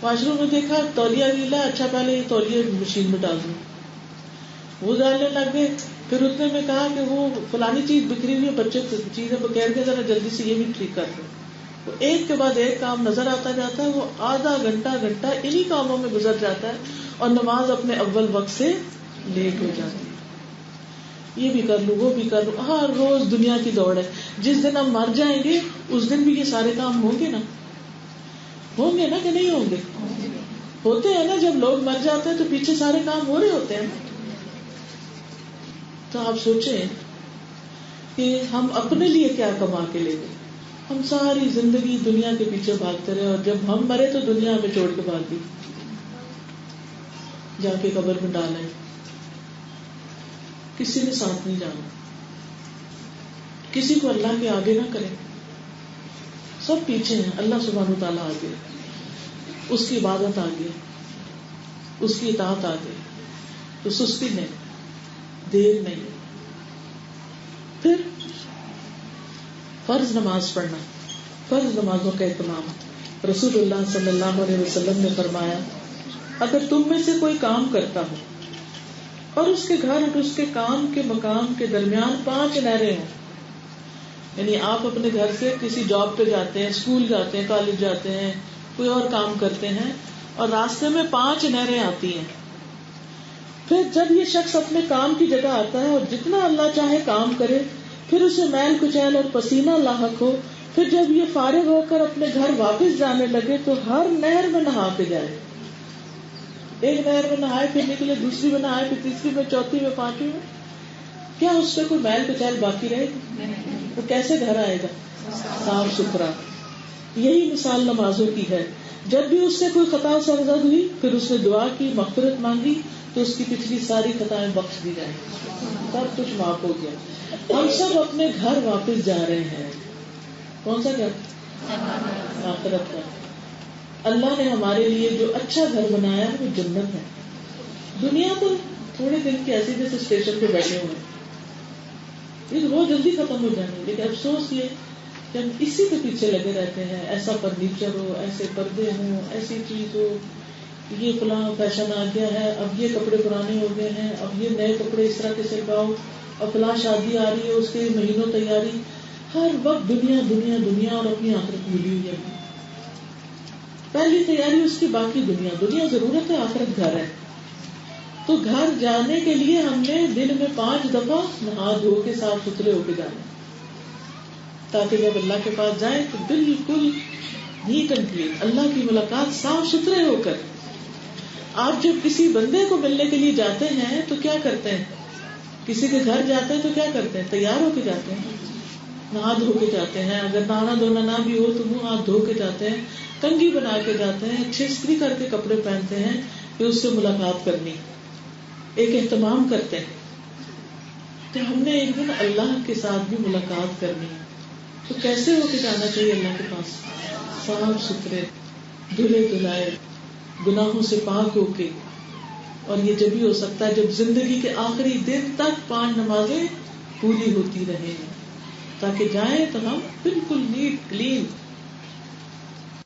واش روم میں دیکھا تولیہ گیلا, اچھا پہلے یہ تولیہ مشین میں ڈال دوں, وہ ڈالنے لگ گئے. پھر اتنے میں کہا کہ وہ فلانی چیز بکھری ہوئی ہے, بچے چیزیں بکیر کے ذرا جلدی سے یہ بھی ٹھیک کر دیں. ایک کے بعد ایک کام نظر آتا جاتا ہے, وہ آدھا گھنٹہ انہی کاموں میں گزر جاتا ہے, اور نماز اپنے اول وقت سے لیٹ ہو جاتی ہے. یہ بھی کر لوں, وہ بھی کر لوں, ہر روز دنیا کی دوڑ ہے. جس دن ہم مر جائیں گے اس دن بھی یہ سارے کام ہوں گے نا, ہوں گے نا کہ نہیں ہوں گے؟ ہوتے ہیں نا, جب لوگ مر جاتے ہیں تو پیچھے سارے کام ہو رہے ہوتے ہیں. تو آپ سوچیں کہ ہم اپنے لیے کیا کما کے لے گئے. ہم ساری زندگی دنیا کے پیچھے بھاگتے رہے, اور جب ہم مرے تو دنیا ہمیں چھوڑ کے بھاگ دی, جا کے قبر میں ڈالیں, کسی نے ساتھ نہیں جانا, کسی کو اللہ کے آگے نہ کریں, سب پیچھے ہیں. اللہ سبحانہ وتعالیٰ آگے, اس کی عبادت آگے, اس کی اطاعت آگے, تو سستی نہیں, دیر نہیں. پھر فرض نماز پڑھنا, فرض نمازوں کا اہتمام. رسول اللہ صلی اللہ علیہ وسلم نے فرمایا اگر تم میں سے کوئی کام کرتا ہو اور اس کے گھر اور اس کے کام کے مقام کے درمیان 5 نہریں ہوں, یعنی آپ اپنے گھر سے کسی جاب پہ جاتے ہیں, اسکول جاتے ہیں, کالج جاتے ہیں, کوئی اور کام کرتے ہیں, اور راستے میں 5 نہریں آتی ہیں. پھر جب یہ شخص اپنے کام کی جگہ آتا ہے اور جتنا اللہ چاہے کام کرے, پھر اسے میل کچیل اور پسینہ لاحق ہو, پھر جب یہ فارغ ہو کر اپنے گھر واپس جانے لگے تو ہر نہر میں نہا کے جائے. ایک نہر میں نہائے, پھر نکلے, دوسری میں نہائے, پھر تیسری میں, چوتھی میں, 5ویں میں, کیا اس سے کوئی میل کچیل باقی رہے گی؟ وہ کیسے گھر آئے گا صاف ستھرا؟ یہی مثال نمازوں کی ہے. جب بھی اس سے کوئی خطا سرزد ہوئی, پھر اس نے دعا کی, مغفرت مانگی, تو اس کی پچھلی ساری خطائیں بخش دی جائیں, سب کچھ معاف ہو گیا. ہم سب اپنے گھر واپس جا رہے ہیں. کون سا گھر؟ آخرت کا. اللہ نے ہمارے لیے جو اچھا گھر بنایا ہے وہ جنت ہے. دنیا تو تھوڑے دن کی ایسی جیسے اسٹیشن پہ بیٹھے ہوئے یہ بہت جلدی ختم ہو جانی، لیکن افسوس یہ کہ ہم اسی کے پیچھے لگے رہتے ہیں. ایسا فرنیچر ہو، ایسے پردے ہوں، ایسی چیز ہو، یہ فلاں فیشن آ گیا ہے، اب یہ کپڑے پرانے ہو گئے ہیں، اب یہ نئے کپڑے اس طرح کے سلواؤ، اب فلاں شادی آ رہی ہے اس کے مہینوں تیاری. ہر وقت دنیا دنیا دنیا اور اپنی آخرت ملی ہوئی ہے. پہلی تیاری اس کی، باقی دنیا. دنیا ضرورت ہے، آخرت گھر ہے. تو گھر جانے کے لیے ہم نے دن میں 5 دفعہ نہا دھو کے صاف ستھرے ہو کے جانا، تاکہ جب اللہ کے پاس جائیں تو بالکل نیٹ اینڈ کلین، اللہ کی ملاقات صاف ستھرے ہو کر. آپ جب کسی بندے کو ملنے کے لیے جاتے ہیں تو کیا کرتے ہیں؟ کسی کے گھر جاتے ہیں تو کیا کرتے ہیں؟ تیار ہو کے جاتے ہیں، نہا دھو کے جاتے ہیں. اگر نہانا دھونا نہ بھی ہو تو منہ ہاتھ دھو کے جاتے ہیں، کنگھی بنا کے جاتے ہیں، اچھے استری کر کے کپڑے پہنتے ہیں کہ اس سے ملاقات کرنی، ایک اہتمام کرتے ہیں. تو ہم نے ایک دن اللہ کے ساتھ بھی ملاقات کرنی ہے، تو کیسے ہو کے جانا چاہیے اللہ کے پاس؟ صاف ستھرے، دھلے دھلائے، گناہوں سے پاک ہو کے. اور یہ جب ہی ہو سکتا ہے جب زندگی کے آخری دن تک 5 نمازیں پوری ہوتی رہیں، تاکہ جائیں تو ہم بالکل نیٹ کلین